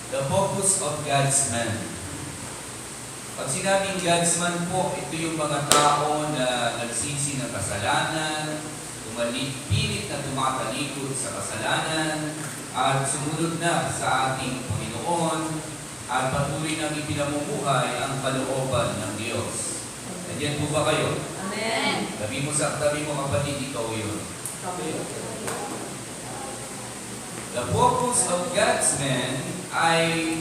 The focus of God's man. Pag sinabing God's man po, ito yung mga tao na nagsisi ng kasalanan, pilit na tumatalikod sa kasalanan, at sumunod na sa ating Panginoon, at patuloy nang ipinamumuhay ang kalooban ng Diyos. Nandiyan po ba kayo? Amen. Sabi mo kapatid, ikaw yun. The focus of God's man ay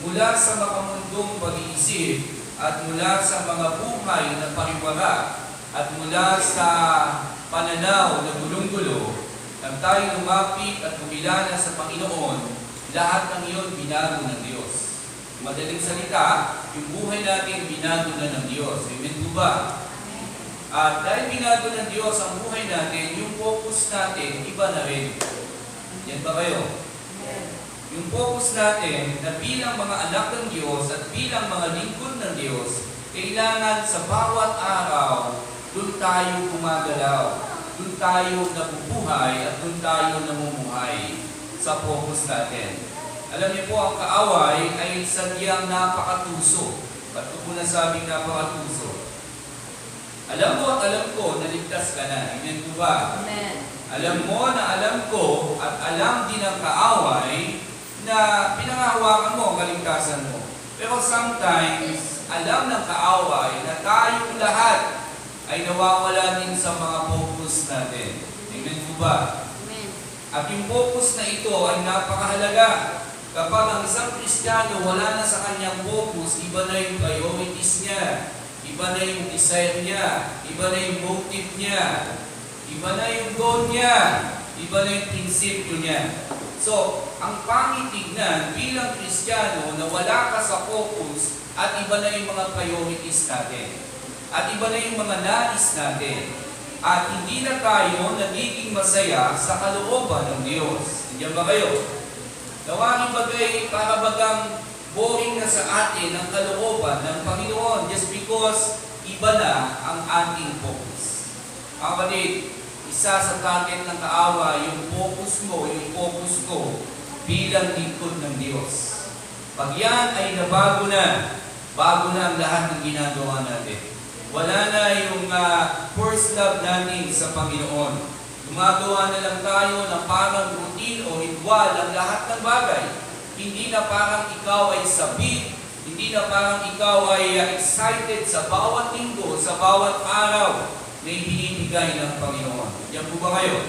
mula sa makamundong pag-iisip at mula sa mga buhay na pariwara at mula sa pananaw na gulong-gulo nang tayo lumapit at kumilala sa Panginoon, lahat ng iyon binago ng Diyos. Madaling salita, yung buhay natin binago na ng Diyos. Amen po ba? At dahil binago ng Diyos ang buhay natin, yung focus natin, iba na rin. Yan ba kayo? Yung focus natin na bilang mga anak ng Diyos at bilang mga lingkod ng Diyos, kailangan sa bawat araw, doon tayo gumagalaw, doon tayo nabubuhay at doon tayo namumuhay sa focus natin. Alam niyo po, ang kaaway ay sadyang napakatuso. Ba't ko po nasabing napakatuso? Alam mo at alam ko, naligtas ka na. Amen po ba? Amen. Alam mo na alam ko at alam din ng kaaway na pinangahawakan mo ang kaligtasan mo. Pero sometimes, alam ng kaaway na tayong lahat ay nawawala din sa mga focus natin. Amen po ba? Amen. At yung focus na ito ay napakahalaga. Kapag ang isang Kristiyano wala na sa kanyang focus, iba na yung priorities niya, iba na yung desire niya, iba na yung motive niya, iba na yung goal niya, iba na yung prinsipyo niya. So, ang pangitignan bilang Kristiyano na wala ka sa focus at iba na yung mga priorities natin. At iba na yung mga nais natin. At hindi na tayo nagiging masaya sa kalooban ng Diyos. Nandiyan ba kayo? Gawangin bagay para bagang boring na sa atin ang kalooban ng Panginoon just because iba na ang ating focus. Mga kapatid, isa sa target ng kaawa, yung focus mo, yung focus ko bilang lingkod ng Diyos. Pag yan ay nabago na, bago na ang lahat ng ginagawa natin. Wala na yung first love natin sa Panginoon. Gumagawa na lang tayo ng parang routine o ritual ang lahat ng bagay. Hindi na parang ikaw ay sabik, hindi na parang ikaw ay excited sa bawat linggo, sa bawat araw na ibinibigay ng Panginoon. Yan po ba kayo?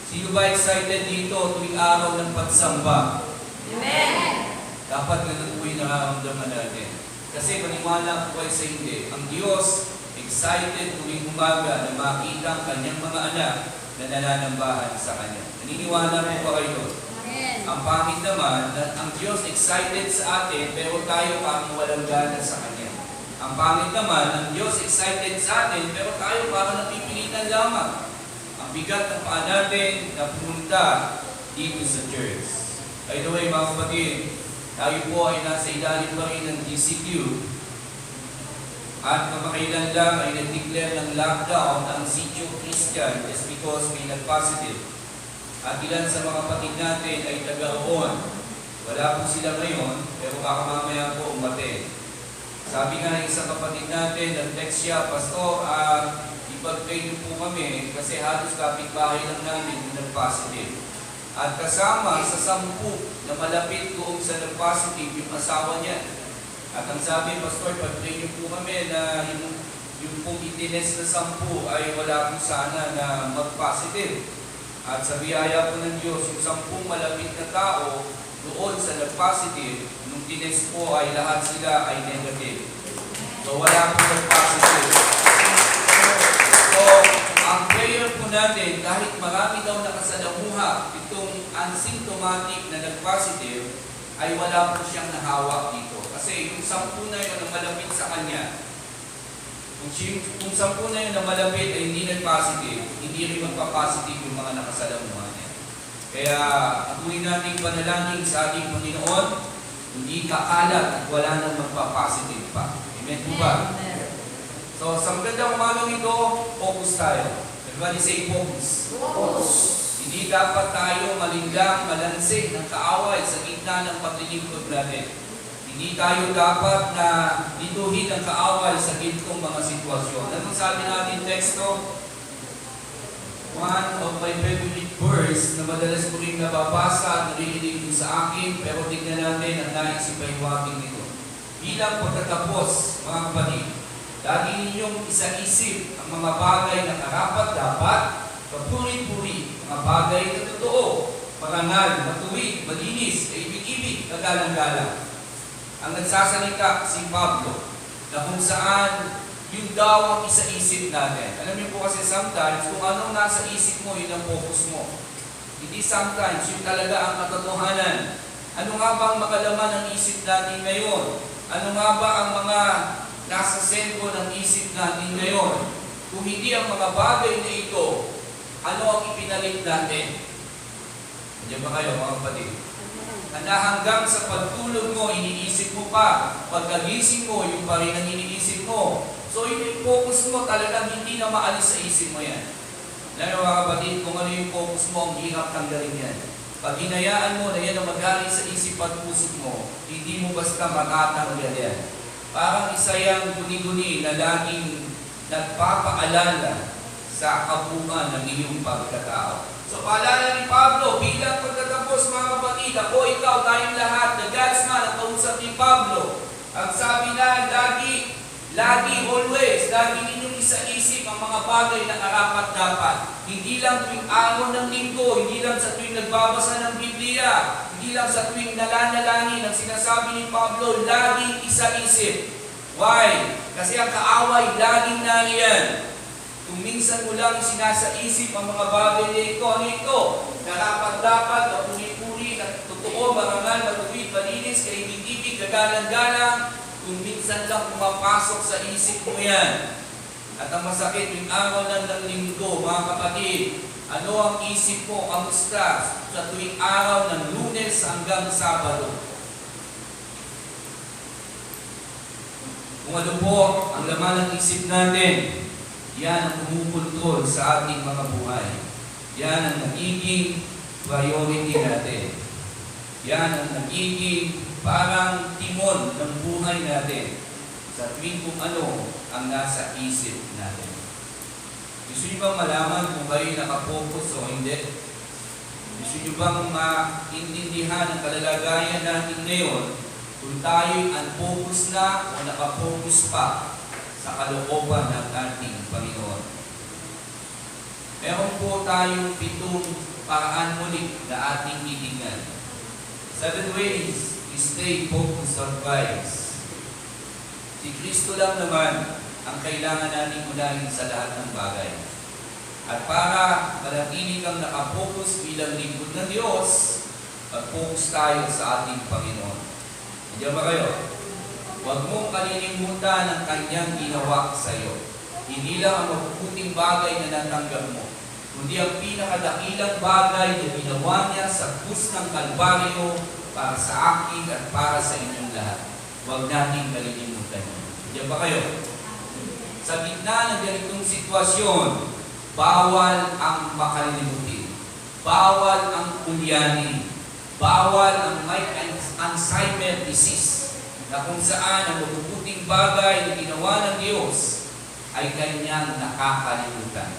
Sino ba excited dito tuwing araw ng pagsamba? Amen. Dapat ganun po yung nararamdaman natin. Kasi maniwala po kayo sa hindi. Ang Diyos excited tuwing umaga na makita ang kanyang mga anak na nananambahan sa Kanya. Naniniwala po ba kayo doon? Amen. Ang pangit naman, na ang Diyos excited sa atin, pero tayo parang walang gana sa Kanya. Ang pangit naman, ang Diyos excited sa atin, pero tayo parang napipilitan lamang. Ang bigat ng paa natin na pumunta dito sa church. By the way, mga kapatid, tayo po ay nasa ilalim pa rin ng DCQ. At kamakailan lang ay nag-declare ng lockdown ang Sitio Christian just because may nag-positive. At ilan sa mga kapatid natin ay taga-roon. Wala po sila ngayon, pero baka mamaya po umate. Sabi nga ng isang kapatid natin, nag-text siya, Pastor, ipag-pray niyo po kami kasi halos kapitbahay lang namin yung nag-positive. At kasama sa 10 na malapit doon sa nag-positive yung asawa niya. At ang sabi, Pastor, pag-pray niyo po kami na yung pong itines na 10 ay wala po sana na mag-positive. At sa biyaya po ng Diyos, yung 10 malapit na tao doon sa nag-positive, nung tines po ay lahat sila ay negative. So wala po nag-positive. So, ang prayer po natin, kahit marami daw nakasalamuha itong asymptomatic na nag-positive, ay wala po siyang nahawak dito. Kasi yung 10 na yun na malapit sa kanya, kung 10 na yun na malapit ay hindi nag-positive, hindi rin magpa-positive yung mga nakasalamuhan niya. Kaya, atuloy natin panalangin sa ating Panginoon, hindi kakalat at wala nang magpa-positive pa. Amen po ba? So, sa magandang umagang ito, focus tayo. Everybody say focus. Focus. Hindi dapat tayo malinggang, malansi ng kaaway sa gitna ng paglilingkod natin. Hindi tayo dapat na lituhin ng kaaway sa gitnong mga sitwasyon. Anong sabi natin teksto? One of my favorite verse na madalas ko rin nababasa at narinig ko sa akin, pero tignan natin ang nais ipahiwatig nito. Bilang pagtatapos, mga kapatid, lagi ninyong isa-isip ang mga bagay na karapat-dapat, kapuri-puri, mga bagay na totoo, marangal, matuwid, malinis, kaibig-ibig, kagalang-galang. Ang nagsasalita si Pablo, na kung saan yun daw ang isa-isip natin. Alam niyo po kasi sometimes, kung anong nasa isip mo, yun ang focus mo. Hindi sometimes, yun talaga ang katotohanan. Ano nga ba ang makalaman ng isip natin ngayon? Ano nga ba ang mga nasa sentro ng isip natin ngayon? Kung hindi ang mga bagay na ito, ano ang ipinalit natin? Diyan ba kayo, mga kapatid? Na hanggang sa pagtulog mo, iniisip mo pa. Pagkagising mo, yung pa rin ang iniisip mo. So yung focus mo talagang hindi na maalis sa isip mo yan. Lalo mga kapatid, kung ano yung focus mo, ang hirap tanggalin yan. Pag hinayaan mo na yan ang mag-alis sa isip at puso mo, hindi mo basta makatanggal yan. Parang isa yung guni-guni na laging nagpapaalala sa kabuuan ng iyong pagkatao. So paalala ni Pablo, bilang pagtatapos mga kapatid, ako, ikaw, tayong lahat, the God's man, ang kausap ni Pablo. Ang sabi na, lagi, always, lagi ninyong isa-isip ang mga bagay na karapat-dapat. Hindi lang tuwing araw ng linggo, hindi lang sa tuwing nagbabasa ng Biblia, hindi lang sa tuwing nalanalangin. Ang sinasabi ni Pablo, laging isa-isip. Why? Kasi ang kaaway, laging nariyan. Kung minsan mo lang sinasaisip ang mga bagay na ito, ano ito? Karapat-dapat, kapuri-puri, totoo, marangal, matuwid, malinis, kaibig-ibig, gagalang-galang. Kung minsan lang pumapasok sa isip mo yan. At ang masakit, yung araw lang ng linggo, mga kapatid, ano ang isip mo, kamusta sa tuwing araw ng Lunes hanggang Sabado? Kung ano po ang laman ng isip natin, yan ang pumupunto sa ating mga buhay. Yan ang nagiging priority natin. Yan ang nagiging parang timon ng buhay natin sa tuwing kung ano ang nasa isip natin. Gusto niyo bang malaman kung kayo nakapokus o hindi? Gusto niyo bang maintindihan ang kalalagayan natin ngayon kung tayo'y unfocus na o nakapokus pa sa kalooban ng ating Panginoon? Meron po tayong 7 paraan muli na ating titingnan. 7 ways to stay focused on Christ. Si Kristo lang naman ang kailangan natin unahin sa lahat ng bagay. At para manatili kang nakapokus bilang lingkod ng Diyos, mag-focus tayo sa ating Panginoon. Diyan ba kayo? Huwag mong kalilimutan ang Kanyang ginawa sa iyo. Hindi lang ang mabubuting bagay na natanggap mo, kundi ang pinakadakilang bagay na ginawa niya sa krus ng Kalbaryo para sa akin at para sa inyong lahat. Huwag natin kalilimutan yun. Diyan ba kayo? Sa gitna ng ganitong sitwasyon, bawal ang makalimutin. Bawal ang ulyanin. Bawal ang may Alzheimer disease na kung saan ang mabubuting bagay na ginawa ng Diyos ay Kanyang nakakalimutan.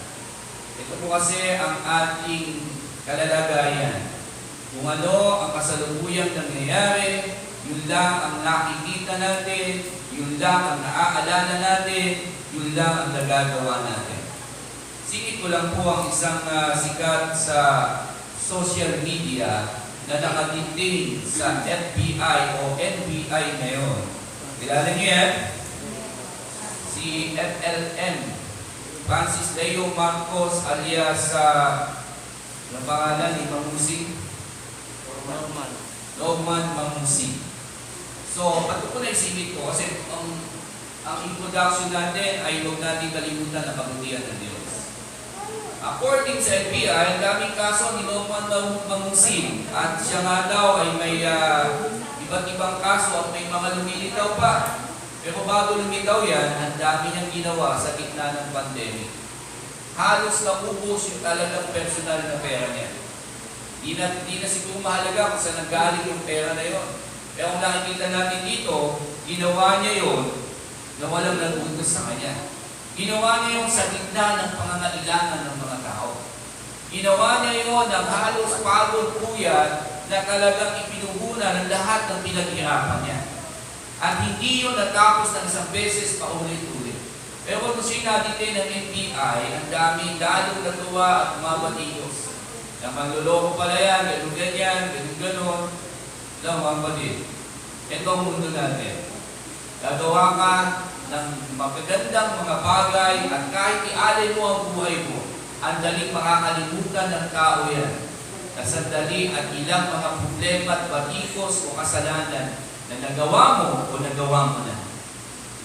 Ito po kasi ang ating kalalagayan. Kung ano ang kasalukuyang nangyayari, yun lang ang nakikita natin, yun lang ang naaalala natin, yun lang ang nagagawa natin. Singit ko lang po ang isang sikat sa social media na nakatiting sa FBI o NBI ngayon. Kilala niyo yan? Si FLM, Francis Leo Marcos alias ang pangalan ni Mamusi? Norman Mamusi. So, ba't ko na isingit ko? Kasi ang introduction natin ay huwag natin kalimutan ang kabutihan ng Diyos. According sa FBI, ang daming kaso ni Norman Mamusi at siya nga daw ay may iba't ibang kaso at may mga lumilitaw pa. Pero bago lumitaw yan, ang dami niyang ginawa sa gitna ng pandemic. halos naubos yung talagang personal na pera niya. Di na siguro mahalaga kung saan nanggaling yung pera na yon. Pero kung nakikita natin dito, ginawa niya yon na walang nagutos sa kanya. Ginawa niya yung sa gitna ng pangangailangan ng mga tao. Ginawa niya yon ng halos pagod puyat na talagang ipinuhunan ng lahat ng pinaghirapan niya. At hindi yun natapos ng isang beses paulit-ulit. Pero kung sinabi ng NBI, ang dami lalong natuwa at umabatidos. Na manluloko pala yan, ganun-ganyan, ganun-ganon. Alam mo, kapatid, ito ang mundo natin. Gagawa ka ng magagandang mga bagay at kahit ialay mo ang buhay mo, ang daling makakalimutan ng tao yan. Kasandali at ilang mga problema at batikos o kasalanan na nagawa mo o nagawa mo na.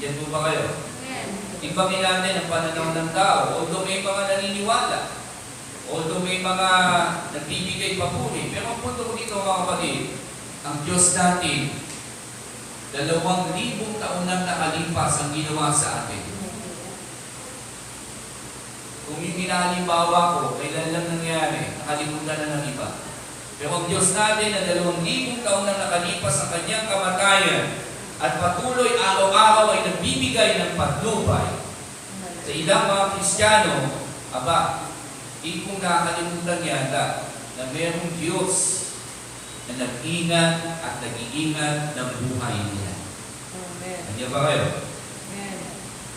Yan po ba kayo? Ibangin natin ang pananaw ng tao, although may mga naniniwala, although may mga nagbibigay papuri, pero ang punto ko dito mga kapatid, ang Diyos natin, 2,000 taon nang nakalipas ang ginawa sa atin. Kung yung ginahalimbawa ko, kailan lang nangyari, nakalimutan na ng iba. Pero ang Diyos natin na 2,000 taon nang nakalipas ang kanyang kamatayan at patuloy araw-araw ay nagbibigay ng patnubay sa ilang mga Kristiyano, di kong nakakalimutan yata na mayroong Diyos na nag-ingat at nag-iingat ng buhay nila. Nandiyan ba kayo?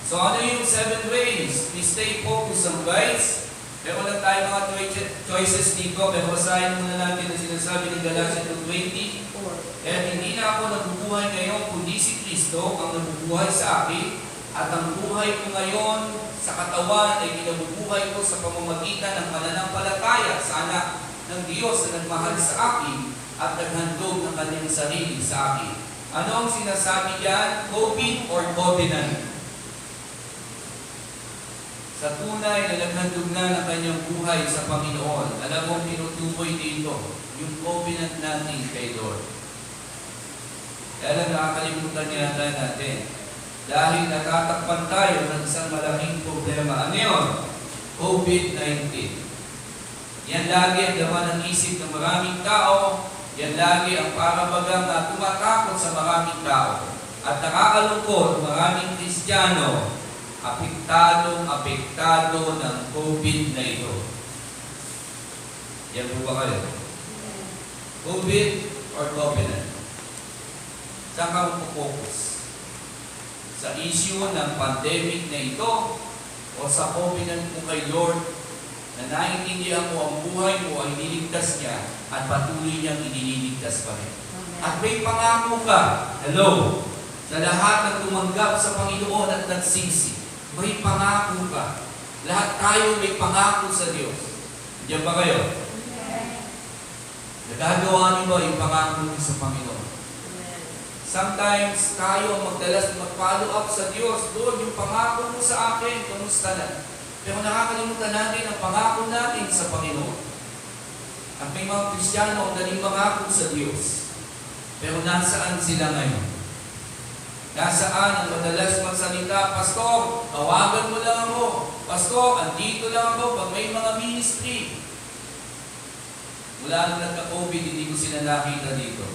So ano yung 7 ways? We stay focused on guys. Pero lang tayo mga choices dito. Pero basahin muna natin ang sinasabi ng Galatians 2:20. Kaya hindi na ako nabubuhay ngayon, kundi si Kristo ang nabubuhay sa akin. At ang buhay ko ngayon sa katawan ay kinabubuhay ko sa pamamagitan ng pananampalataya sa anak ng Diyos na nagmahal sa akin at naghandog ng kanyang sarili sa akin. Ano ang sinasabi diyan? COVID or covenant? Sa tunay na naghandog na ng kanyang buhay sa Panginoon, alam mong tinutukoy dito yung covenant natin kay Lord. Kaya lang nakakalimutan yata natin. Dahil natatakpan tayo ng isang malaking problema. Ano yun? COVID-19. Yan lagi ang laman ng isip ng maraming tao. Yan lagi ang parabagang na tumatakot sa maraming tao. At nakakalungkot, maraming Kristiyano, apektado ng COVID na ito. Yan po ba kayo? COVID or covenant? Saan ka mag-focus? Sa issue ng pandemic na ito o sa covenant mo kay Lord na naiintindihan mo ang buhay mo ay niligtas niya at patuloy niyang iniligtas pa rin. At may pangako ka, hello, sa lahat ng tumanggap sa Panginoon at nagsisi, may pangako ka. Lahat tayo may pangako sa Diyos. Diyan ba kayo? Nagagawa niyo ba yung pangako niyo sa Panginoon? Sometimes tayo ang mag-follow up sa Diyos. Doon, yung pangako mo sa akin, kamusta na? Pero nakakalimutan natin ang pangako natin sa Panginoon. At may mga Kristiyano ang daling pangako sa Diyos. Pero nasaan sila ngayon? Nasaan ang madalas magsalita, Pastor, tawagan mo lang ako. Pastor, andito lang ako pag may mga ministry. Mula nung nagka-COVID, hindi ko sila nakita dito.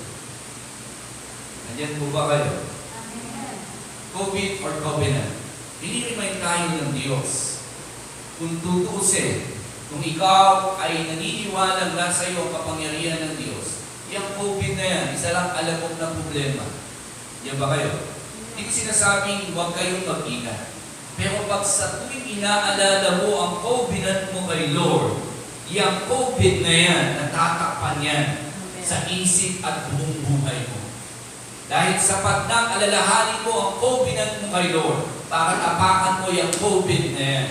Nandiyan po ba kayo? COVID or covenant? Dinirimain tayo ng Diyos. Kung tutuusin, kung ikaw ay naniniwalang nasa iyo ang kapangyarihan ng Diyos, yung COVID na yan, isa lang alagok na problema. Yan ba kayo? Hindi ko sinasabing huwag kayong mag-ingat. Pero pag sa tuwing inaalala mo ang covenant mo kay Lord, yung COVID na yan, natatakpan yan sa isip at buong buhay mo. Dahil sapat nang alalahanin mo ang covenant mo kay Lord para tapakan mo yung COVID na yan.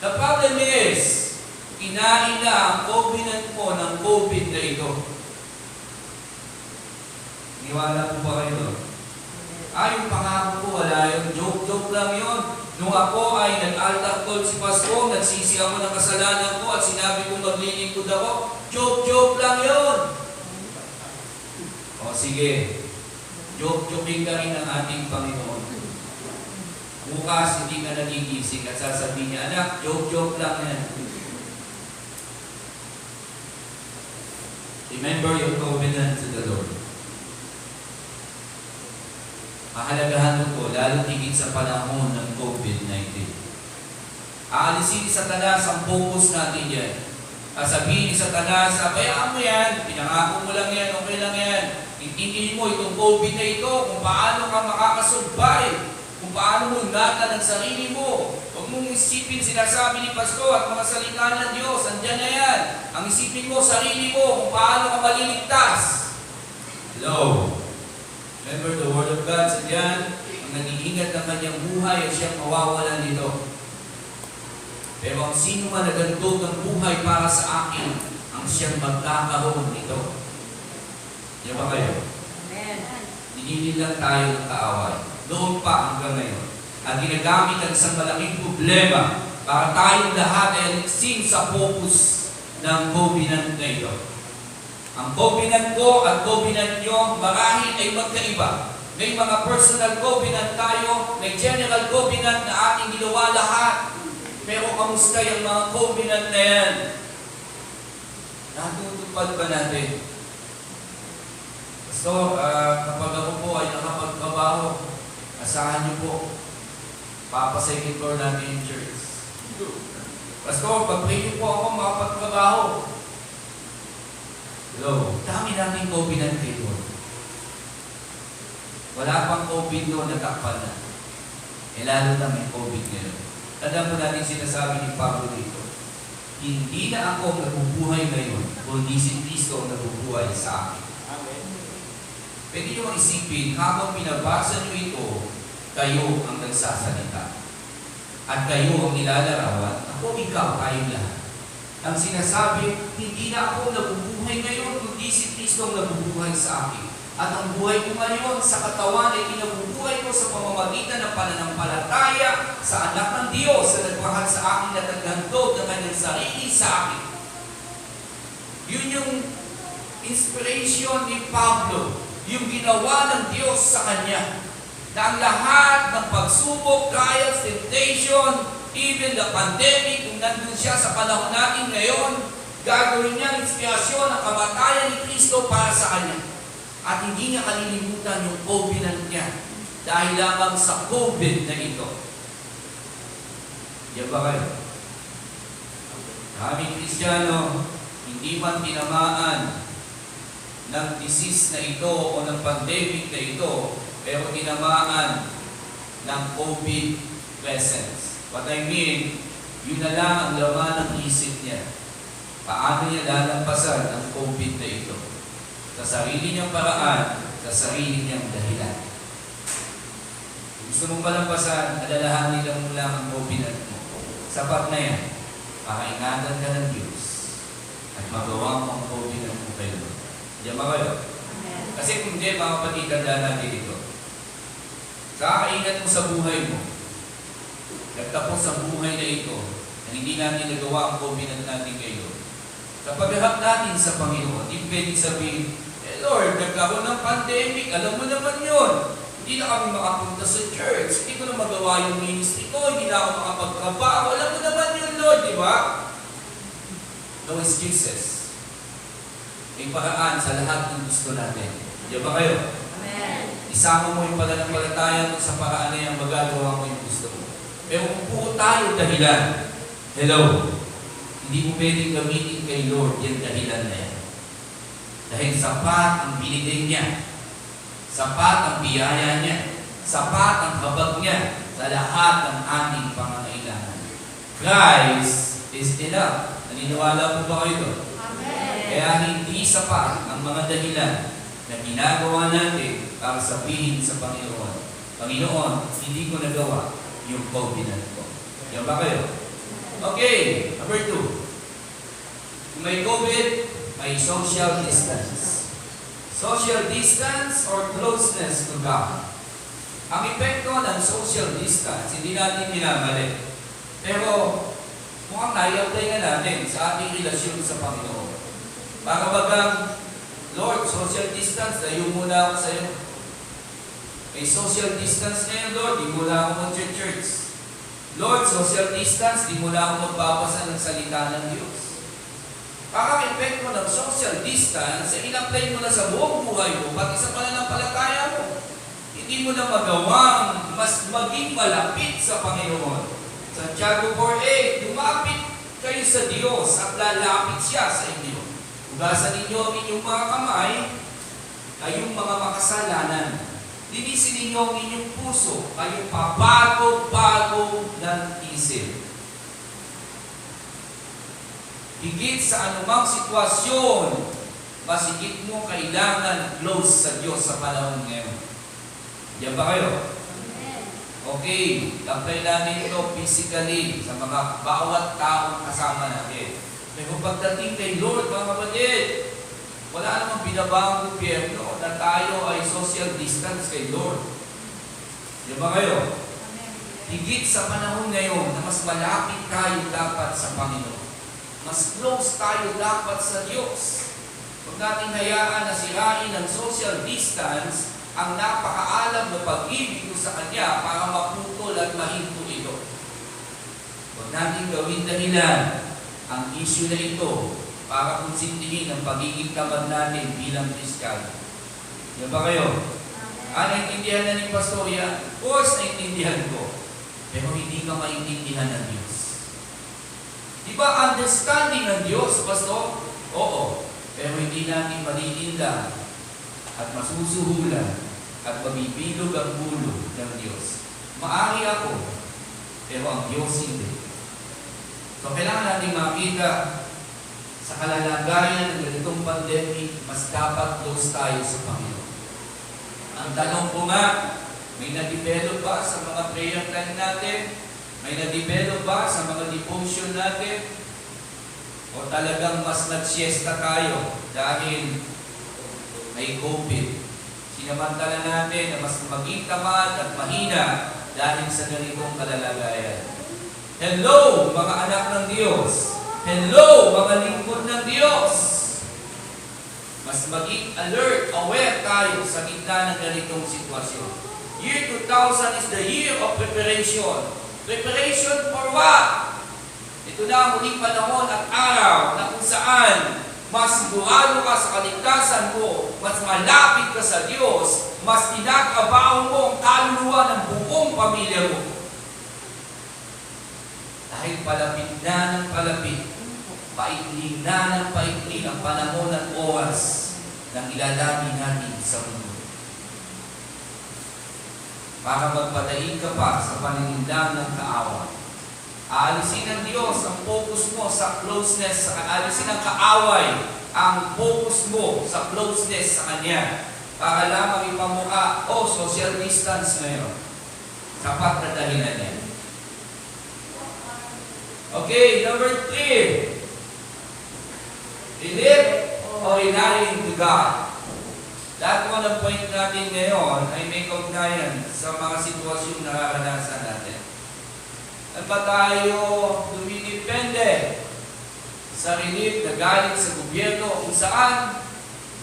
The problem is, kinain na ang covenant mo ng COVID na ito. Niwala po ba kayo? Yung pangako ko, wala yun. Joke lang yun. Nung ako ay nag-altar call si Pastor, nagsisi ako ng kasalanan ko at sinabi kong maglilingkod ako, joke lang yun. O sige. Joke-joking ka rin ng ating Panginoon. Bukas, hindi ka nagigising at sasabihin niya, anak, joke-joke lang yan. Remember your covenant to the Lord. Mahalagahan mo po, lalo tigit sa panahon ng COVID-19. Aalisin ni Satanas ang focus natin yan. Sabihin ni Satanas, bayaan mo yan, pinangako mo lang yan, okay lang yan. Intindihin mo itong COVID na ito, kung paano ka makakasurbay, kung paano mo ingatan ang sarili mo. Huwag mong isipin sinasabi ni Pasko at mga salita ng Diyos, andyan na yan. Ang isipin mo, sarili mo, kung paano ka maliligtas. Hello. Remember the Word of God, sa diyan, ang nag-iingat ng kanyang buhay at siyang mawawalan nito. Pero ang sino man nagantog ng buhay para sa akin, ang siyang magkakaroon nito. Diyan ba kayo? Amen. Dinilin lang tayo ng kaaway. Noon pa hanggang ngayon. At ginagamit ang isang malaking problema para tayong lahat ay aliksin sa focus ng covenant na ito. Ang covenant ko at covenant nyo marahil ay magkaiba. May mga personal covenant tayo, may general covenant na ating ginawa lahat. Pero kamusta yung mga covenant na yan? Natutupad ba natin? So, kapag ako po ay nakapagtrabaho, asahan niyo po, papasaykin ko natin yung church. Pastor, pag-pray niyo po ako makapagtrabaho. Hello, dami natin covenant kayo. Wala pang COVID noon, natakpan na. Lalo na may COVID ngayon. Tandaan mo natin sinasabi ni Pablo dito, hindi na ako nabubuhay ngayon, kundi si Kristo ang nabubuhay sa akin. Amen. Pwede nyo isipin, habang pinabasa nyo ito, kayo ang nagsasalita. At kayo ang nilalarawan, ako, ikaw, tayong lahat. Ang sinasabi, hindi na ako nabubuhay ngayon, kundi si Kristo ang nabubuhay sa akin. At ang buhay ko ngayon sa katawan ay kinabubuhay ko sa pamamagitan ng pananampalataya sa anak ng Diyos na nagmahal sa akin at naghandog ng kanyang sarili sa akin. Yun yung inspiration ni Pablo, yung ginawa ng Diyos sa kanya. Na ang lahat ng pagsubok, trials, temptation, even the pandemic, kung nandun siya sa panahon natin ngayon, gagawin niya ang inspirasyon ng kamatayan ni Kristo para sa kanya. At hindi niya kalilimutan yung covenant niya dahil lamang sa COVID na ito. Yan ba kayo? Kaming Kristiyano, hindi man tinamaan ng disease na ito o ng pandemic na ito, pero tinamaan ng COVID presence. What I mean, yun na lang ang laman ng isip niya. Paano niya lalampasan ang COVID na ito? Sa sarili niyang paraan, sa sarili niyang dahilan. Gusto mong palampasan, alalahanin lang mo lang ang covenant mo. Sapat na yan. Pakaingatan ka ng Diyos at magawa mo ang covenant mo kayo. Diyan ba kayo? Amen. Kasi kung hindi, mga kapatid, tandaan natin ito. Sa kakaingat mo sa buhay mo, nagtapos sa buhay na ito, na hindi natin nagawa ang covenant natin kayo. Sa pagharap natin sa Panginoon, hindi pwedeng sabihin, Lord, nagkaroon ng pandemic, alam mo naman yun. Hindi na kami makapunta sa church, hindi ko na magawa yung ministry ko, hindi na ako makapagtrabaho, alam mo naman yun, Lord, di ba? No excuses. May paraan sa lahat ng gusto natin. Di ba kayo? Amen. Isama mo yung pananampalataya mo sa paraan na yan, magagawa mo yung gusto mo. Pero kung puro tayo dahilan, hello, hindi mo pwedeng gamitin kay Lord yung dahilan na yan. Dahil sapat ang binigay niya, sapat ang biyaya niya, sapat ang habag niya sa lahat ng ating pangangailangan. Christ is enough. Naniniwala po ba kayo doon? Amen. Kaya hindi sapat ang mga dahilan na ginagawa natin para sabihin sa Panginoon, Panginoon, hindi ko nagawa yung covenant ko. Yan ba kayo? Okay, number 2. Kung may COVID, may social distance. Social distance or closeness to God. Ang epekto ng social distance, hindi natin minamali. Pero, mukhang nai-apply na natin sa ating relasyon sa Panginoon. Para bagang, Lord, social distance, layo muna ako sa iyo. May social distance ngayon, Lord, di mo lang ako mag-church. Lord, social distance, di mo lang ako magbabasa ng salita ng Diyos. Kaka-epekto ng social distance, in-apply mo na sa buong buhay mo, pati sa pananampalataya mo. Hindi mo na magawang mas maging malapit sa Panginoon. Santiago 4:8, lumapit kayo sa Diyos at lalapit siya sa inyo. Hugasan ninyo ang inyong mga kamay, kayong mga makasalanan. Linisin ninyo ang inyong puso, kayong pabago-bago ng isip. Higit sa anumang sitwasyon, mas higit mo kailangan close sa Diyos sa panahon ngayon. Diyan ba kayo? Okay, apply natin ito physically sa mga bawat taong kasama natin. Pero pagdating kay Lord, mga kapatid, wala namang binabang gobyerno na tayo ay social distance kay Lord. Diyan ba kayo? Higit sa panahon ngayon na mas malapit tayo dapat sa Panginoon. Mas close tayo dapat sa Diyos. Huwag natin hayaan na sirain ng social distance ang napakaalam na pag-ibig ko sa Kanya para maputol at mahinto ito. Huwag natin gawin dahilan ang issue na ito para konsintihin ang pagiging tamad natin bilang Kristiyano. Yan ba kayo? Naintindihan na ni Pastor yan? Of course, naintindihan ko. Pero hindi ka maintindihan ng Diyos. Di ba understanding ng Diyos, Pastor? Oo. Pero hindi natin malilinlang at masusuhulan at mabibilog ang ulo ng Diyos. Maari ako, pero ang Diyos hindi. So, kailangan natin makita sa kalalagayan ng ganitong pandemic, mas dapat close tayo sa Panginoon. Ang tanong ko nga, may na-develop ba sa mga prayer time natin? May na-develop ba sa mga devotion natin? O talagang mas nag-siesta tayo dahil may COVID? Sinamantala natin na mas maging tamad at mahina dahil sa ganitong kalalagayan. Hello, mga anak ng Diyos! Hello, mga lingkod ng Diyos! Mas maging alert, aware tayo sa gitna ng ganitong sitwasyon. Year 2000 is the year of preparation. Preparation for what? Ito na ang muling panahon at araw na kung saan mas sigurado ka sa kaligtasan mo, mas malapit ka sa Diyos, mas tinakabaon mo ang kaluluwa ng buong pamilya mo. Dahil palapit na ng palapit, paikli na ng paikli ang panahon at oras ng ilalami natin sa mundo. Para magpadaig ka pa sa paninindang ng kaawa. Aalisin ng Diyos ang focus mo sa closeness, aalisin ng kaaway ang focus mo sa closeness sa Kanya. Para lamang ipamukha, social distance ngayon. Sapat na dahilan yan. Okay, number 3. Relate or denying to God. Lahat mo ng point natin ngayon ay may kaugnayan sa mga sitwasyong nararanasan natin. At ba tayo dumidepende sa relief na galing sa gobyerno kung saan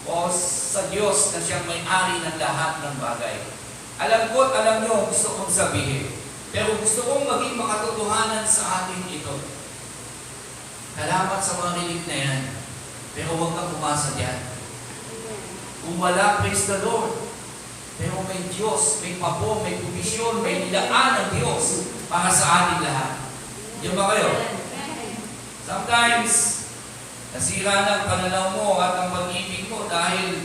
o sa Diyos na siyang may-ari ng lahat ng bagay? Alam ko at alam nyo gusto kong sabihin. Pero gusto kong maging makatotohanan sa atin ito. Salamat sa mga relief na yan. Pero huwag kang umasa diyan. Kung wala, praise the Lord. Pero may Diyos, may pabor, may provision, may nilaan ng Diyos para sa ating lahat. Diyan ba kayo? Sometimes, nasira na ang pananaw mo at ang pag-ibig mo dahil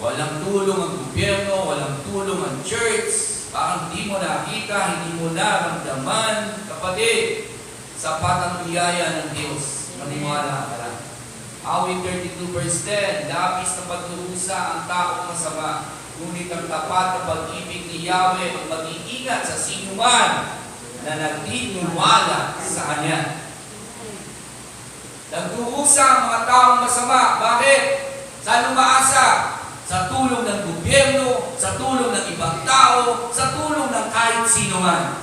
walang tulong ang gobyerno, walang tulong ang church, parang hindi mo nakita, hindi mo naramdaman. Kapatid, sapat ang biyaya ng Diyos. Maniwala ka lang. Awit 32 verse 10, labis na pagdurusa ang taong masama, ngunit ang tapat na pag-ibig ni Yahweh ang mag-iingat sa sinuman na nagtiniwala sa Kanya. Nagdurusa ang mga taong masama. Bakit? Saan umaasa? Sa tulong ng gobyerno, sa tulong ng ibang tao, sa tulong ng kahit sino man.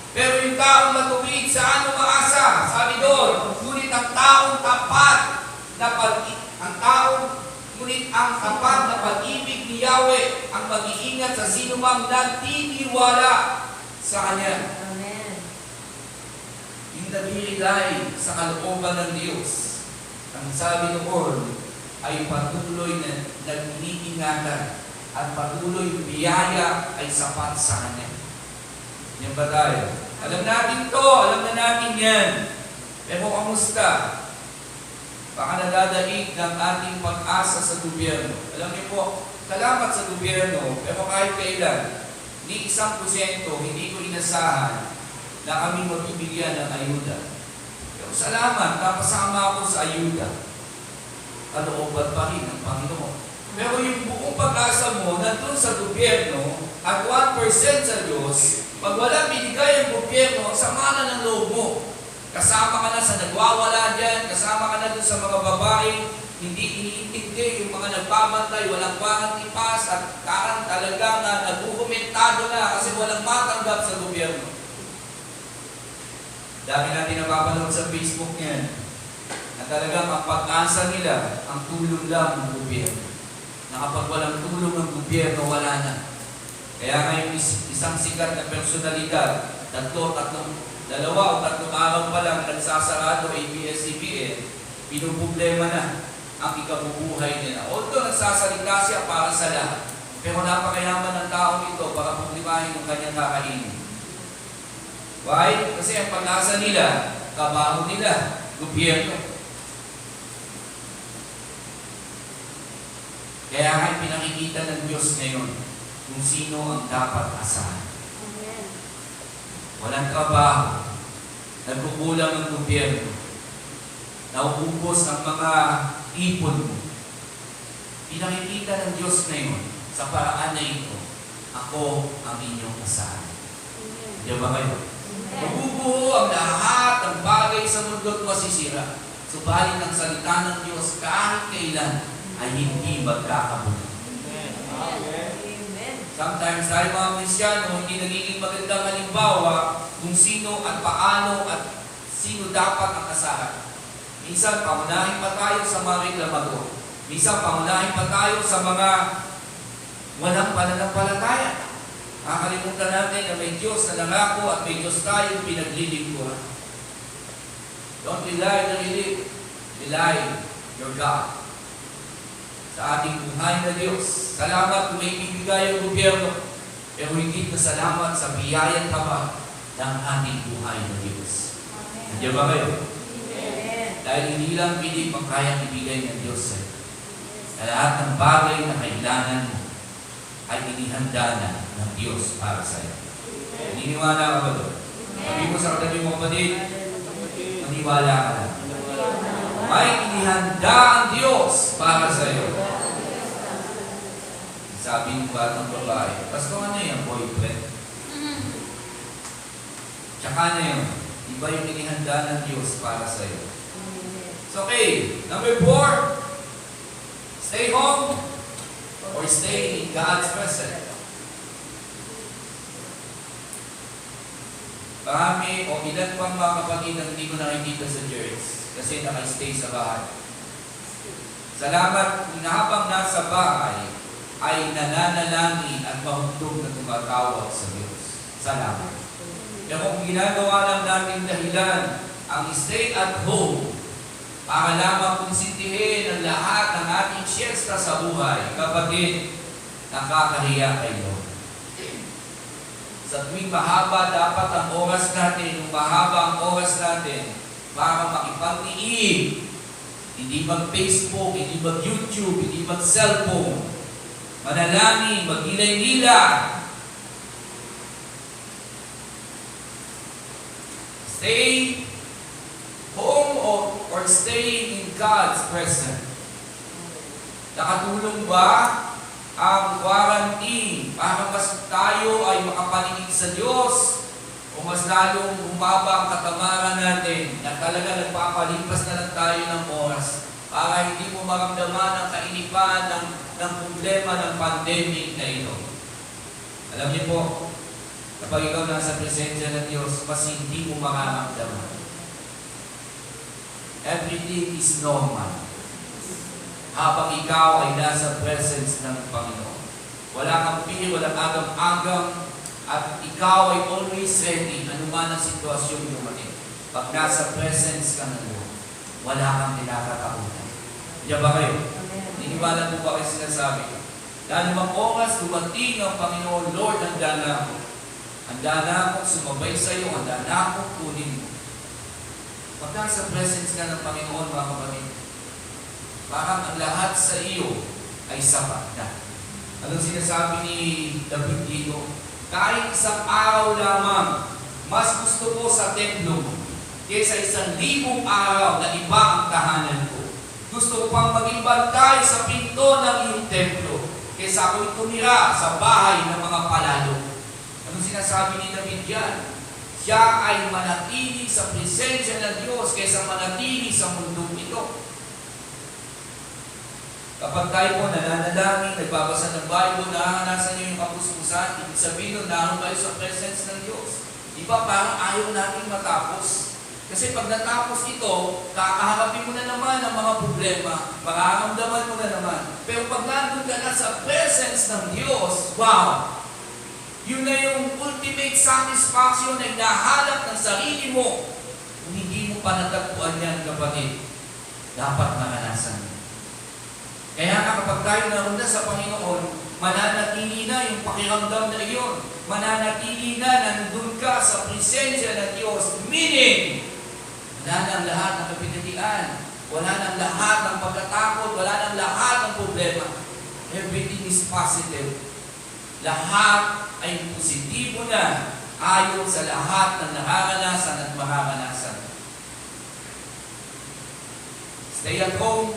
Pero yung taong matuwid, saan umaasa? Sabi doon, ngunit ang taong tapat, ang taong Ngunit ang tapat na pag-ibig ni Yahweh ang mag-iingat sa sinumang nagtitiwala sa Kanya. Amen. Yung nag-i-rely sa kalooban ng Diyos. Ang sabi ng Lord ay patuloy na nag-iingatan at patuloy biyaya ay sapat sa Kanya. Yan ba tayo? Alam natin to, alam na natin yan. Pero kamusta? Baka nadadaig ng ating pag-asa sa gobyerno. Alam niyo po, salamat sa gobyerno, pero kahit kailan, ni 1% hindi ko inasahan na kami mabibigyan ng ayuda. Pero salamat, napasama ako sa ayuda. Kalooban pa rin ng Panginoon. Pero yung buong pag-asa mo nandun sa gobyerno at 1% sa Diyos, pag wala binigay ang gobyerno, ang sama na ng loob mo. Kasama ka na sa nagwawala dyan, kasama ka na dun sa mga babae, hindi iniintindi yung mga nagbabantay, walang warranty pass, at karang talagang nag-ukomentado na kasi walang matanggap sa gobyerno. Dami natin napapanood sa Facebook niyan, na talagang ang pag-asa nila, ang tulong lang ng gobyerno. Na kapag walang tulong ng gobyerno, wala na. Kaya ngayon isang sikat na personalidad, dalawa o tatlong araw pa lang nagsasarado ABS-CBN, pinuproblema na ang ikabubuhay nila. Although nagsasalita siya para sa lahat, pero napakayaman ng taong ito para problemahin yung kanyang kakainin. Why? Kasi ang pag-asa nila, kabaho nila, gobyerno. Kaya nga pinakikita ng Diyos ngayon kung sino ang dapat asahan. Amen. Walang trabaho, nagkukulang ang gobyerno, nauubos ang mga ipon mo. Pinakikita ng Diyos ngayon sa paraan na ito, ako ang inyong asahan. Amen. Diyan ba kayo? Amen. Mabubuo ang lahat ng bagay sa mundo at masisira. Subalit ang salita ng Diyos kahit kailan ay hindi magkakabuti. Amen. Sometimes tayo mga Kristyano, hindi nagiging magandang halimbawa kung sino at paano at sino dapat ang asahan. Minsan, pangunahin pa tayo sa mga reklamador. Minsan, pangunahin pa tayo sa mga walang pananampalataya. Nakakalimutan natin na may Diyos na nangako at may Diyos tayong pinaglilingkuran. Don't rely on relief. Rely your God. Sa ating buhay na Diyos. Salamat kung may ibigay ang gobyerno. Pero higit na salamat sa biyayang tama ng ating buhay na Diyos. Nandiyan ba kayo? Amen. Dahil hindi lang pilit ang kayang ibigay ng Diyos sa'yo. Sa lahat ng bagay na kailangan mo ay inihanda na ng Diyos para sa'yo. Naniniwala ka ba doon? Sabi mo sa katabi mo, kapatid, maniwala ka na. May inihanda ang Diyos para sa'yo. Sabi ng batang babae, Pasto, ano yung boyfriend? Tsaka ano yun? Iba yung inihanda ng Diyos para sa'yo. So, okay. Number 4, stay home or stay in God's presence. Marami o ilan pang mga kapatid ang hindi ko nakikita sa church kasi naka-stay sa bahay. Salamat kung habang nasa bahay ay nananalangin at mahundog na tumatawag sa Diyos. Salamat. Kaya kung ginagawa lang natin dahilan ang stay at home para lamang konsintihin ang lahat ng ating siyesta sa buhay, kapatid, nakakahiya kayo. Sa tuwing mahaba dapat ang oras natin, mahaba ang oras natin para makipagtiig. Hindi mag-Facebook, hindi mag-YouTube, hindi mag-cellphone. Manalangin, magnilay-nila. Stay home or stay in God's presence. Nakatulong ba ang quarantine para mas tayo ay makapaningin sa Diyos o mas lalong umaba ang katamaran natin na talaga nagpapalipas na lang tayo ng oras para hindi mo maramdaman ang kainipan ng problema ng pandemic na ito. Alam niyo po, kapag ikaw nasa presensya ng Diyos, mas hindi mo makaramdaman. Everything is normal. habang ikaw ay nasa presence ng Panginoon. Wala kang fear, walang agam-agam, at ikaw ay always ready, anuman ang sitwasyon dumating. Pag nasa presence ka ng Lord, wala kang kinakatakutan. Diyan ba kayo? Amen. Niniwala mo ba kayo sinasabi? Dahil namang oras dumating ang Panginoon, Lord, handa na ako. Handa na akong sumabay sa iyo, handa na akong kunin mo. Pag nasa presence ka ng Panginoon, mga kapatid, parang ang lahat sa iyo ay sapat na. Anong sinasabi ni David dito? Kahit isang araw lamang, mas gusto ko sa templo kaysa 1,000 araw na iba ang tahanan ko. Gusto ko pang maging bantay sa pinto ng iyong templo kaysa ako'y tumira sa bahay ng mga palalo. Anong sinasabi ni David yan? Siya ay manatili sa presensya ng Diyos kaysa manatili sa mundong ito. Kapag tayo po nananalangin, nagbabasa ng Bible, nahahanasan niyo yung kapuspusan, ibig sabihin nun, naroon kayo sa presence ng Diyos. Iba parang ayaw natin matapos. Kasi pag natapos ito, kakaharapin mo na naman ang mga problema, makakamdaman mo na naman. Pero pag nandun ka na sa presence ng Diyos, wow! Yun na yung ultimate satisfaction na hinahanap ng sarili mo. Kung hindi mo pa natagpuan yan, kapatid, dapat maranasan mo. Kaya nga kapag tayo naroon na sa Panginoon, mananatili na yung pakiramdam na iyon. Mananatili na nandun ka sa presensya ng Diyos. Meaning, wala nang lahat ng kapitalian. Wala nang lahat ng pagkatakot. Wala nang lahat ng problema. Everything is positive. Lahat ay positibo na ayon sa lahat ng nararanasan at mararanasan. Stay at home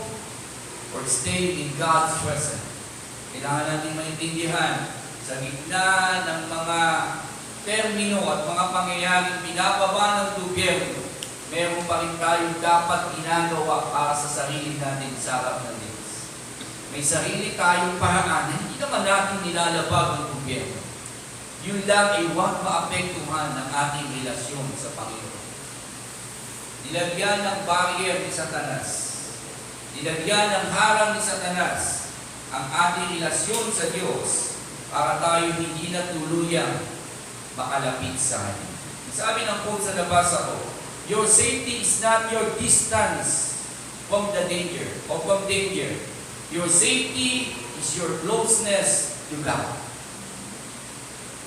or stay in God's presence. Kailangan natin maintindihan sa gitna ng mga termino at mga pangyayaring pinababa ng gobyerno, meron pa rin tayong dapat ginagawa para sa sarili natin sa harap ng Diyos. May sarili tayong paraan na hindi naman natin nilalabag ng gobyerno. Yun lang ay huwag maapektuhan ng ating relasyon sa Panginoon. Nilagyan ng barrier ni Satanas. Nilagyan ng harang ni Satanas ang ating relasyon sa Diyos para tayo hindi na tuluyang makalapit sa Kanya. Sabi ng quote sa nabasa ko, your safety is not your distance from the danger or from danger. Your safety is your closeness to God.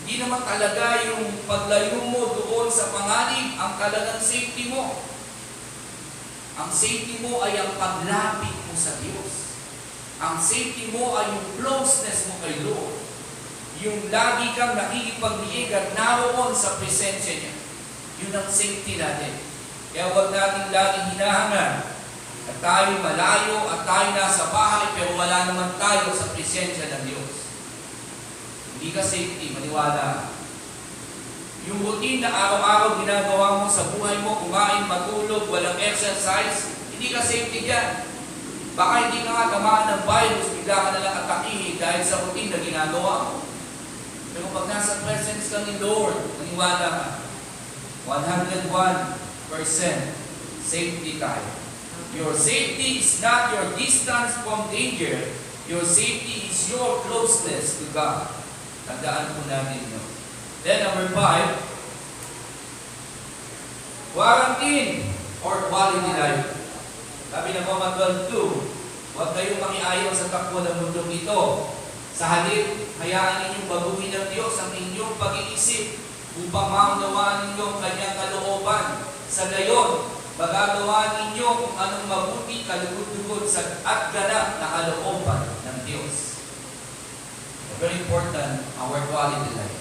Hindi naman talaga yung paglayo mo doon sa panganib ang talagang safety mo. Ang safety mo ay ang paglapit mo sa Diyos. Ang safety mo ay yung closeness mo kay Lord. Yung lagi kang nakikipag-liig at naroon sa presensya niya. Yun ang safety natin. Kaya huwag natin laging hinahangan at tayo malayo at tayo nasa bahay pero wala naman tayo sa presensya ng Diyos. Hindi ka safety, maniwala. Yung routine na araw-araw ginagawa mo sa buhay mo, kumain, matulog, walang exercise, hindi ka safety dyan. Baka hindi ka nga tamaan ng virus, bigla ka nalang atakihin dahil sa routine na ginagawa mo. Pero pag nasa presence ka ni Lord, maniwala ka, 101% safety tayo. Your safety is not your distance from danger. Your safety is your closeness to God. Tandaan po natin yun. Then number 5, quarantine or quality life. Sabi ng Roma 12:2, huwag kayong makiayaw sa takbo ng mundong ito. Sa halip, hayaan ninyong baguhin ng Diyos ang inyong pag-iisip upang maunawaan ninyo ang kanyang kalooban. Sa gayon, magagawa ninyo kung anong mabuti, kalugod-lugod at ganap na kalooban ng Diyos. Very important, our quality life.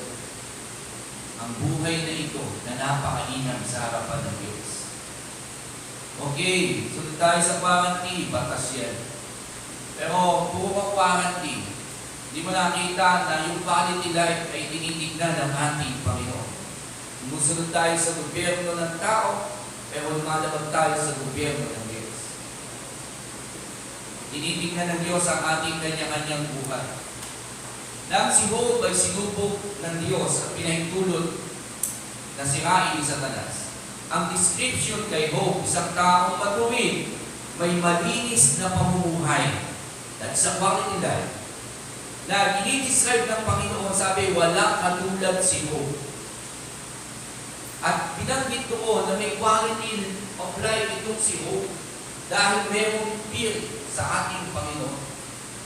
Ang buhay na ito na napakainam sa harapan ng Diyos. Okay, sunod tayo sa quarantine, batas yan. Pero puro quarantine, hindi mo nakita na yung quality life ay tinitignan ng ating Panginoon. Sumusunod tayo sa gobyerno ng tao, pero lumalabag tayo sa gobyerno ng Diyos. Tinitignan ng Diyos ang ating kanya-kanyang buhay. Nang si Job ay sinubok ng Diyos at pinahintulot na sirain ni Satanas. Ang description kay Job, isang taong matuwid, may malinis na pamumuhay, That's a quality life. Na dinidescribe ng Panginoon, sabi, walang katulad si Job. At binanggit doon na may quality of life itong si Job dahil mayroong fear sa ating Panginoon.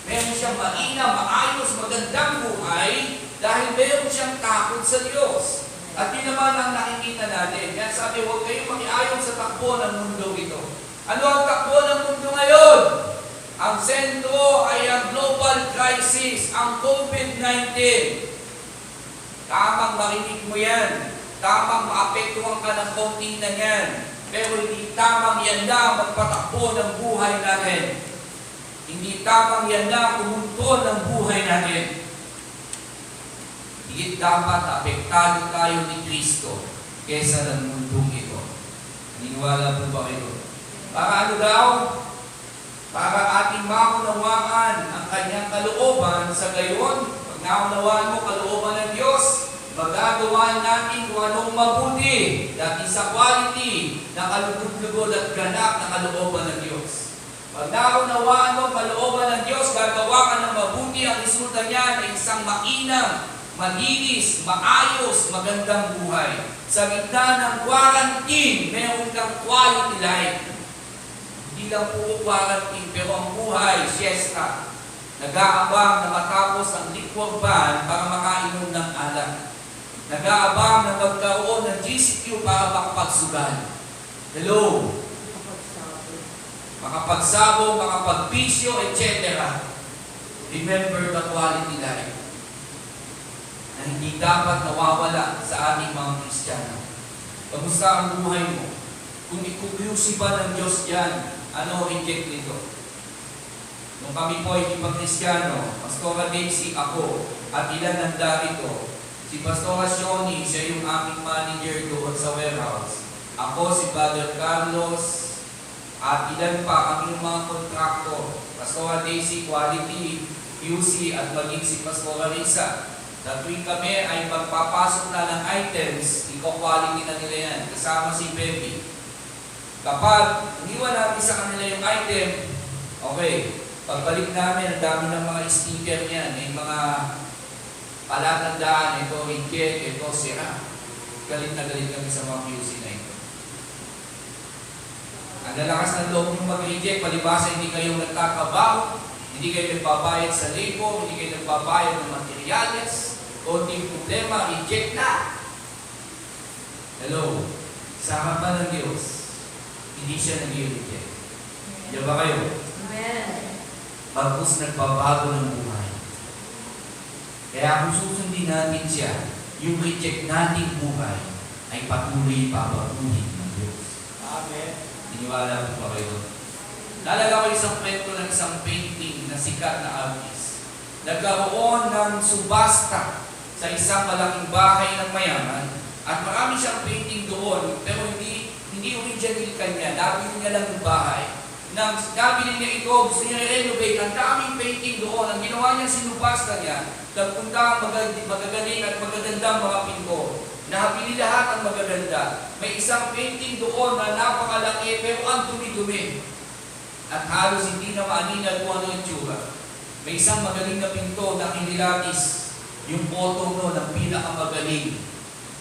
Meron siyang mainam, maayos, magandang buhay dahil meron siyang takot sa Diyos. At yun naman ang nakikita natin. Kaya sabi, huwag kayong makiayon sa takbo ng mundo ito. Ano ang takbo ng mundo ngayon? Ang sentro ay ang global crisis, ang COVID-19. Tamang marinig mo yan. Tamang maapektuhan ka ng konti na yan. Pero hindi tamang yan na magpatakbo ng buhay natin. Hindi tamang yan na kumunto ng buhay natin. Higit dapat apektado tayo ni Kristo kesa ng mundong ito. Naniniwala po ba kayo? Para ano daw? Para ating maunawaan ang kanyang kalooban sa gayon. Pag naunawaan mo kalooban ng Diyos, magagawa natin kung anong mabuti dati sa quality na kalugod-lugod at ganap na kalooban ng Diyos. Pag naunawaan mo kalooban ng Diyos, gagawa ka ng mabuti. Ang resulta niya ay isang mainam, malinis, maayos, magandang buhay. Sa gitna ng quarantine, meron kang quality life. Hindi lang puro quarantine, pero ang buhay, siesta. Nag-aabang na matapos ang liquor ban para makainom ng alak. Nag-aabang na magkaroon ng GCQ para makapagsugal. Hello? Makapagsabong, makapagpisyo, etc. Remember the quality life na hindi dapat nawawala sa ating mga Kristiyano. Kamusta ang buhay mo? Kung ikukyusi ba ng Diyos yan, ano reject nito? Nung kami po ay hindi pa Kristiyano, Pastora Daisy, ako, at ilan ng darito, si Pastora Shoni, siya yung aming manager doon sa warehouse. Ako, si Brother Carlos, at ilan pa kami yung mga kontraktor. Pastora Daisy, Quality, QC, at maging si Pastora Risa. Sa tuwing kami ay magpapasok na ng items, iko-quality na nila yan, kasama si Baby. Kapag iniwan natin sa kanila yung item, okay, pagbalik namin, ang dami ng mga sticker niyan, may mga palatandaan, ito reject, ito sira. Galit na galit kami sa mga QC na ito. Ang lalakas ng loob yung mag-reject, palibasa hindi kayo nagtakabaho, hindi kayo nagbabayad sa labor, hindi kayo nagbabayad ng materials, konting problema, reject na. Hello, sa harapan ng Diyos, hindi siya nag-reject. Diyan ba kayo? Amen. Bagkus nagbabago ng buhay. Kaya kung susundin natin siya, yung reject nating buhay ay patuloy papaguhin ng Diyos. Amen. Iniwala po ba kayo? Naalala ko isang kwento ng isang painting na sikat na artist. Nagkaroon ng subasta sa isang malaking bahay ng mayaman at marami siyang painting doon pero hindi original kanya. Nabili niya lang yung bahay. Nang nabili niya ito, gusto niya i-renovate. Ang daming painting doon. Ang ginawa niya, sinubasta niya. Nagpunta ang magagaling at magagandang mga pinto. Nabili lahat ang magaganda. May isang painting doon na napakalaki pero ang dumi-dumi. At halos hindi na maaninag kung ano yung tsura. May isang magaling na pinto na kinilatis yung photo no ng pinakamagaling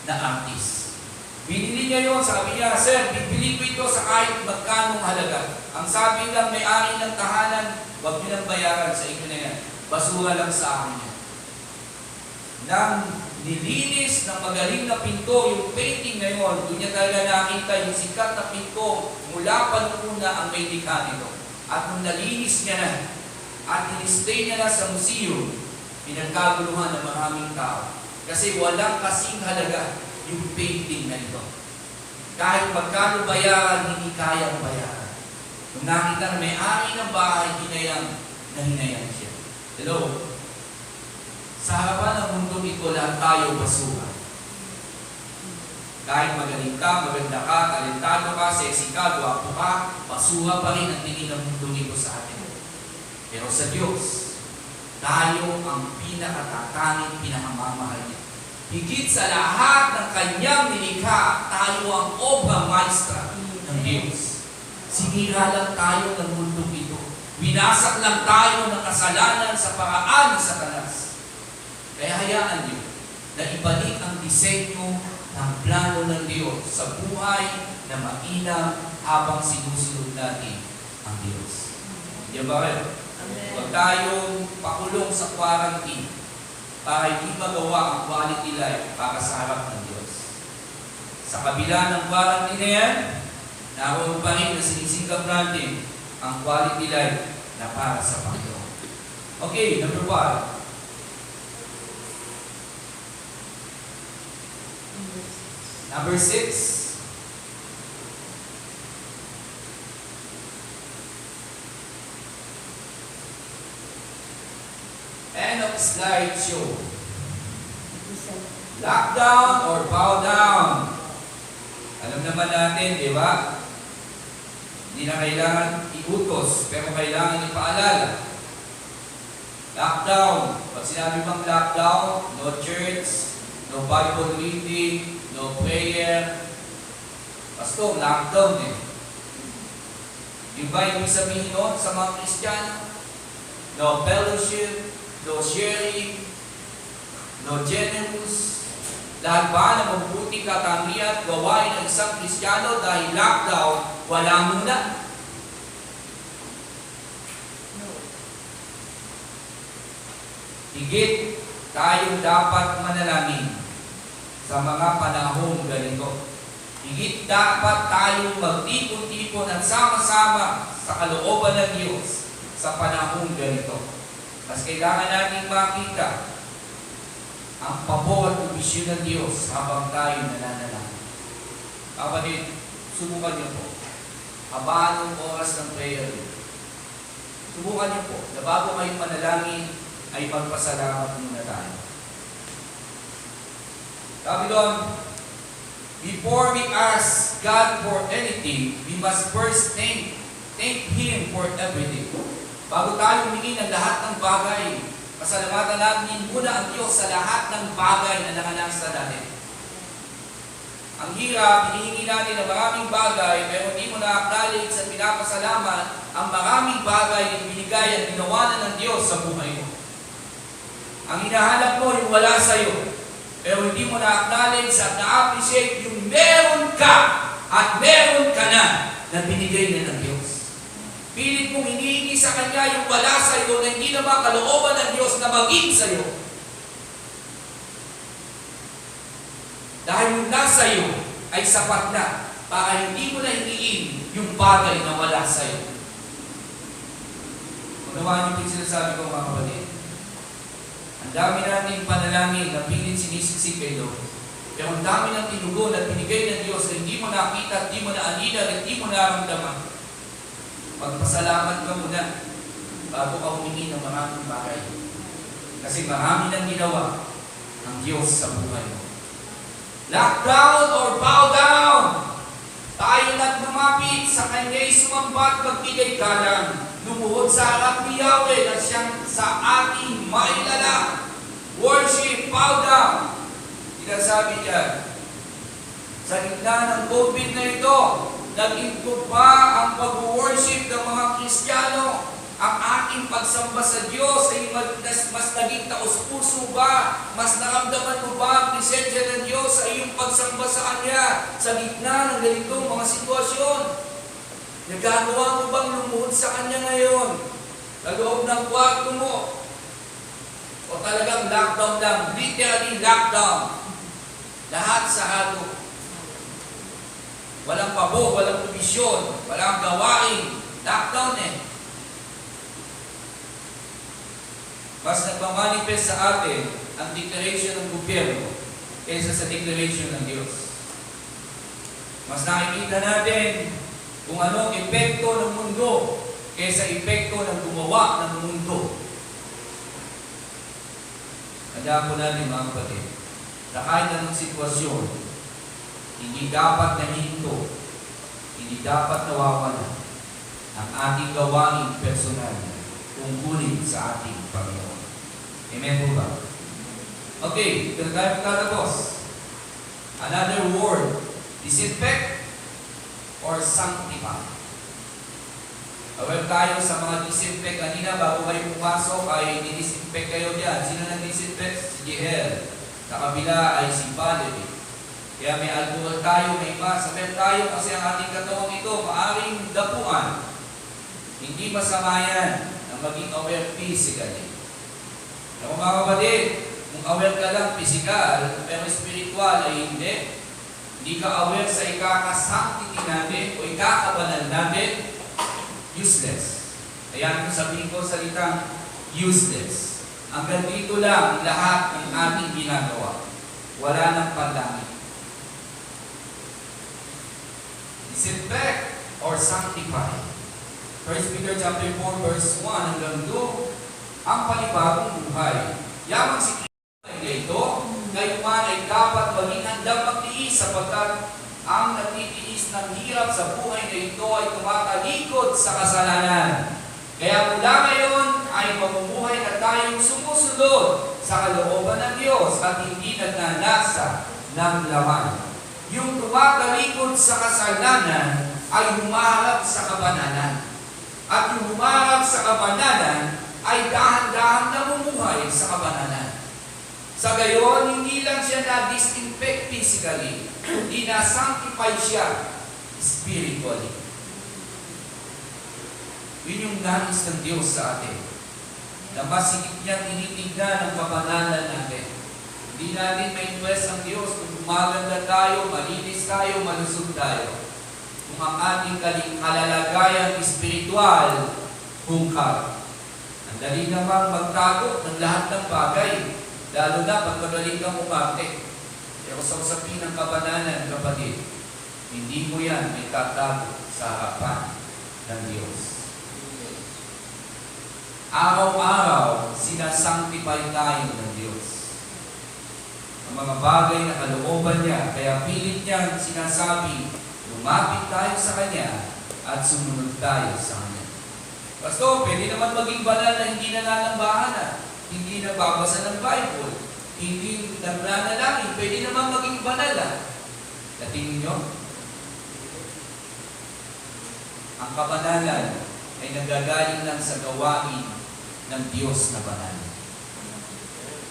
na artist. Binili niya yun, sabi niya, "Sir, bibili ko ito sa kahit magkanong halaga." Ang sabi lang, may-ari ng tahanan, "Huwag niyo nang bayaran sa inyo na yan. Basura lang sa akin yan." Nang nilinis ng magaling na pinto yung painting na yun, doon niya talaga nakita yung sikat na pinto mula pa noong una ang may likha nito. At nung nalinis niya na, at in-stay niya na sa museum, pinagkaguluhan ng maraming tao. Kasi walang kasing halaga yung painting na ito. Kahit magkano bayaran, hindi kayang bayaran. Nung nakita na may-ari ng bahay, hinayang siya. Hello? Sa harapan ng mundo ito, lahat tayo basura. Kahit magaling ka, maganda ka, talentado ka, sexy ka, gwapo ka, basura pa rin ang tingin ng mundo nito sa atin. Pero sa Diyos, tayo ang pinakatatanging pinakamamahal niya. Higit sa lahat ng kanyang nilikha, tayo ang obra maestra ng Diyos. Sinira lang tayo ng mundo ito. Binasak lang tayo ng kasalanan sa paraan ni Satanas. Kaya hayaan niyo na ibalik ang disenyo ng plano ng Diyos sa buhay na mainam habang sinusunod natin ang Diyos. Diyan ba kayo? Huwag tayong pakulong sa quarantine para hindi magawa ang quality life para sa harap ng Diyos. Sa kabila ng quarantine na yan, naroon pa rin na sinisingkap natin ang quality life na para sa Panginoon. Okay, number 1. Number 6. End of slideshow. Lockdown or bow down? Alam naman natin, di ba? Hindi na kailangan iutos, pero kailangan ipaalala. Lockdown. Pag sinabi bang lockdown, no church, no Bible reading, no prayer. Pastor, lockdown eh. Di ba ibig sabihin nun sa mga Kristiyano? No fellowship, no sharing, no generous. Lahat ba na mabuting katangian gawain ng isang Kristiyano dahil lockdown, wala muna? Higit tayong dapat manalangin sa mga panahong ganito. Higit dapat tayong magtipon-tipon at sama-sama sa kalooban ng Diyos sa panahong ganito. Mas kailangan natin makita ang pabor at bisyon ng Diyos habang tayo nananalangin. Kapatid, subukan niyo po. Habaan ng oras ng prayer. Subukan niyo po na bago kayong manalangin ay magpasalamat muna tayo. Sabi doon, before we ask God for anything, we must first thank Him for everything. Bago tayo humingi ng lahat ng bagay, pasalamatan natin muna ang Diyos sa lahat ng bagay na nakanasa natin. Ang hirap, hinihingi natin ng maraming bagay, pero hindi mo na-acknowledge at pinapasalamat ang maraming bagay na binigay at ginawa na ng Diyos sa buhay mo. Ang hinahanap mo yung wala sa'yo, pero hindi mo na-acknowledge at na-appreciate yung meron ka at meron ka na binigay na ng Diyos. Pilit mong hinihingi sa Kanya yung wala sa'yo na hindi naman kalooban ng Diyos na maging sa'yo. Dahil yung nasa iyo ay sapat na para hindi mo na hiniin yung bagay na wala sa'yo. Unawaan niyo yung sinasabi ko mga kapatid. Ang dami nating panalangin na pilit sinisiksik kay Lord. Pero ang dami ng tinugon at binigay ng Diyos na hindi mo nakita, hindi mo naanila, at hindi mo naramdaman. Magpasalamat ka muna bago ka humingi ng maraming bagay. Kasi marami nang ginawa ng Diyos sa buhay mo. Lockdown or bow down? Tayo na't lumapit sa Kanya'y sumambat, magbigay galang. Lumuhod sa harap ni Yahweh na siyang sa ating mailala. Worship, bow down. Sinasabi niya, sa gitna ng COVID na ito, nag-improve pa ang pag-worship ng mga Kristiyano. Ang ating pagsamba sa Diyos ay mas naging taos-puso ba? Mas naramdaman mo ba ang presensya ng Diyos sa iyong pagsamba sa Kanya sa gitna ng ganitong mga sitwasyon? Nagagawa mo bang lumuhod sa Kanya ngayon? Sa loob ng kwarto mo? O talagang lockdown lang? Literally lockdown. Lahat sa halo. Walang pabor, walang provisyon, walang gawain. Lockdown eh. Mas nagmamanifest sa atin ang declaration ng gobyerno kaysa sa declaration ng Diyos. Mas nakikita natin kung ano ang epekto ng mundo kaysa epekto ng gumawa ng mundo. Tandaan po natin mga kapatid, na kahit anong sitwasyon, hindi dapat nahinto, hindi dapat nawawala ang ating gawain personal tungkulin sa ating Panginoon. Amen po ba? Okay, ito na tayo magtatapos. Another word, disinfect or sanctify. Aware tayo sa mga disinfect. Kanina, bago kayo pumasok, ay disinfect kayo dyan. Sino nag-disinfect? Si Jehel. Sa kabila ay si Valerie. Kaya may alcohol tayo, may mask. Aware tayo kasi ang ating katawang ito, maaring dapuan. Hindi masama yan na maging aware physically. Kaya mga kapatid, kung aware ka lang physical, pero spiritual ay hindi ka aware sa ikakasanctity natin o ikakabanal natin, useless. Kaya kung sabihin ko salitang useless. Hanggang dito lang lahat ng ating ginagawa. Wala nang pandamit. Disinfect or sanctify. 1 Peter chapter 4 verse 1 hanggang 2, ang panibagong buhay. Yamang si Kristo ay ito, kayo man ay dapat maging handang magtiis sapagkat ang nagtitiis ng hirap sa buhay na ito ay tumatalikod sa kasalanan. Kaya mula ngayon ay mamumuhay na tayong sumusunod sa kalooban ng Diyos at hindi nagnanasa ng laman. Yung tumatalikod sa kasalanan ay humaharap sa kabanalan. At yung humaharap sa kabanalan ay dahan-dahan namumuhay sa kabanalan. Sa gayon, hindi lang siya na-disinfect physically, hindi na-sanctify siya spiritually. Yun yung nais ng Diyos sa atin. Na masigit niya tinitignan ang kabanalan natin. Hindi natin ma-impress ang Diyos kung gumaganda tayo, malinis tayo, malusog tayo. Kung ang ating kalalagayan espiritual, hungkar. Ang dali namang magtago ng lahat ng bagay, lalo na pag magaling kang umarte. Pero sa usapin ng kabanalan, kapatid, hindi mo yan may tatago sa harapan ng Diyos. Araw-araw, sinasanctify tayo ng Diyos. Ang mga bagay na kalooban niya, kaya pilit niyang sinasabi, lumapit tayo sa Kanya at sumunod tayo sa Kanya. Pastor, pwede naman maging banal na hindi nananambahan, hindi nagbabasa ng Bible, hindi nagnanalangin, pwede naman maging banal. Natingin nyo? Ang kabanalan ay nagagaling lang sa gawain ng Diyos na banal.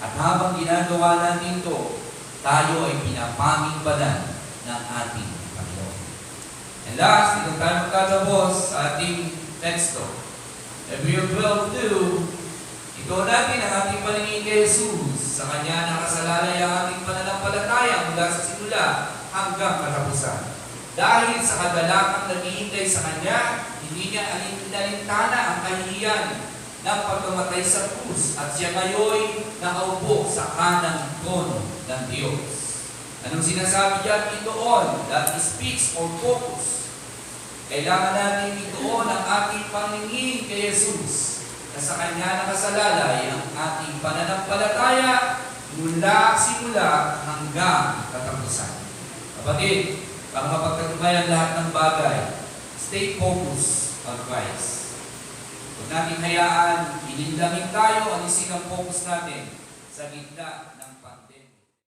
At habang ginagawa natin ito, tayo ay pinapanging banal ng ating Panginoon. And last, ito tayo magtatapos sa ating teksto. Hebrews 12:2, ito natin ang ating paningin kay Jesus. Sa Kanya nakasalalay ang ating pananampalataya mula sa simula hanggang katapusan. Dahil sa kadalakang naghihintay sa Kanya, hindi niya alintana ang kahihiyan ng pagkamatay sa krus at siya ngayon nakaupo sa kanang trono ng Diyos. Anong sinasabi diyan? Itoon, that speaks or focus. Kailangan natin itoon ang ating paningin kay Jesus na sa Kanya nakasalalay ang ating pananampalataya mula simula hanggang katapusan. Kapatid, para mapagkatunayan lahat ng bagay, stay focused on Christ. Huwag natin hayaan, ilindangin tayo, alisin ang focus natin sa gitna